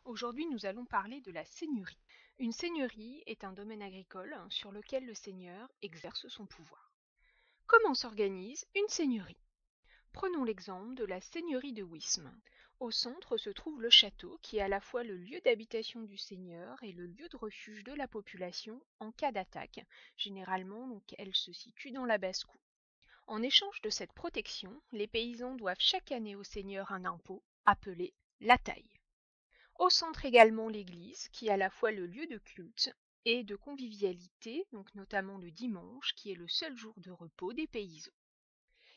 Aujourd'hui, nous allons parler de la seigneurie. Une seigneurie est un domaine agricole sur lequel le seigneur exerce son pouvoir. Comment s'organise une seigneurie? Prenons l'exemple de la seigneurie de Wismes. Au centre se trouve le château qui est à la fois le lieu d'habitation du seigneur et le lieu de refuge de la population en cas d'attaque. Généralement, elle se situe dans la basse-cour. En échange de cette protection, les paysans doivent chaque année au seigneur un impôt appelé la taille. Au centre également l'église, qui est à la fois le lieu de culte et de convivialité, donc notamment le dimanche, qui est le seul jour de repos des paysans.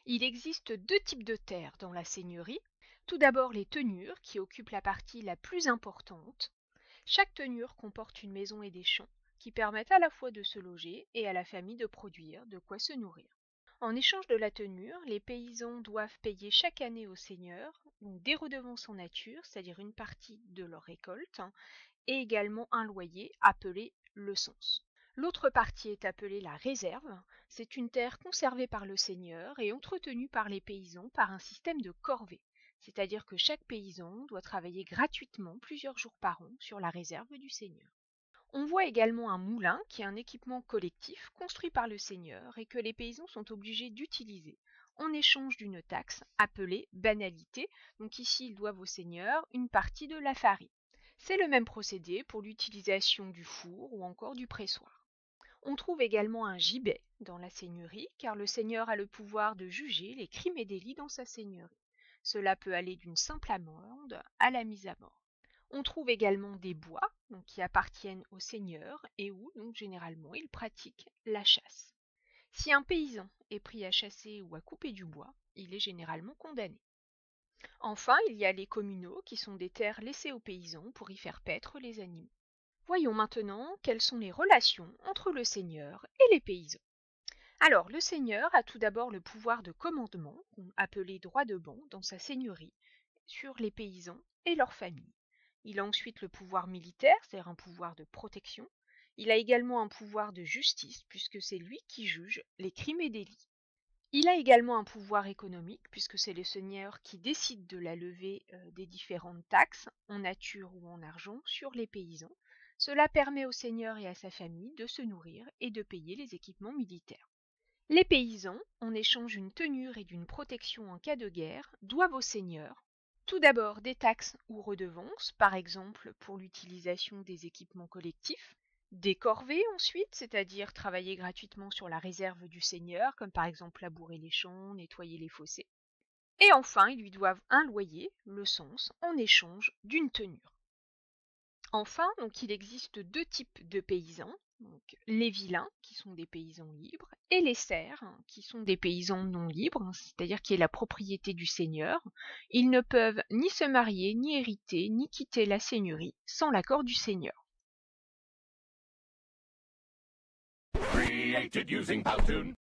Il existe deux types de terres dans la seigneurie. Tout d'abord les tenures, qui occupent la partie la plus importante. Chaque tenure comporte une maison et des champs, qui permettent à la fois de se loger et à la famille de produire de quoi se nourrir. En échange de la tenure, les paysans doivent payer chaque année au seigneur donc des redevances en nature, c'est-à-dire une partie de leur récolte, et également un loyer appelé le cens. L'autre partie est appelée la réserve. C'est une terre conservée par le seigneur et entretenue par les paysans par un système de corvée, c'est-à-dire que chaque paysan doit travailler gratuitement plusieurs jours par an sur la réserve du seigneur. On voit également un moulin qui est un équipement collectif construit par le seigneur et que les paysans sont obligés d'utiliser en échange d'une taxe appelée banalité. Donc ici, ils doivent au seigneur une partie de la farine. C'est le même procédé pour l'utilisation du four ou encore du pressoir. On trouve également un gibet dans la seigneurie car le seigneur a le pouvoir de juger les crimes et délits dans sa seigneurie. Cela peut aller d'une simple amende à la mise à mort. On trouve également des bois qui appartiennent au seigneur et où généralement il pratique la chasse. Si un paysan est pris à chasser ou à couper du bois, il est généralement condamné. Enfin, il y a les communaux qui sont des terres laissées aux paysans pour y faire paître les animaux. Voyons maintenant quelles sont les relations entre le seigneur et les paysans. Alors, le seigneur a tout d'abord le pouvoir de commandement, appelé droit de ban, dans sa seigneurie, sur les paysans et leurs familles. Il a ensuite le pouvoir militaire, c'est-à-dire un pouvoir de protection. Il a également un pouvoir de justice, puisque c'est lui qui juge les crimes et délits. Il a également un pouvoir économique, puisque c'est le seigneur qui décide de la levée des différentes taxes, en nature ou en argent, sur les paysans. Cela permet au seigneur et à sa famille de se nourrir et de payer les équipements militaires. Les paysans, en échange d'une tenure et d'une protection en cas de guerre, doivent au seigneur tout d'abord des taxes ou redevances, par exemple pour l'utilisation des équipements collectifs, des corvées ensuite, c'est-à-dire travailler gratuitement sur la réserve du seigneur, comme par exemple labourer les champs, nettoyer les fossés. Et enfin, ils lui doivent un loyer, le cens, en échange d'une tenure. Enfin, il existe deux types de paysans, les vilains, qui sont des paysans libres, et les serfs, qui sont des paysans non libres, c'est-à-dire qui est la propriété du seigneur. Ils ne peuvent ni se marier, ni hériter, ni quitter la seigneurie sans l'accord du seigneur. Created using Powtoon.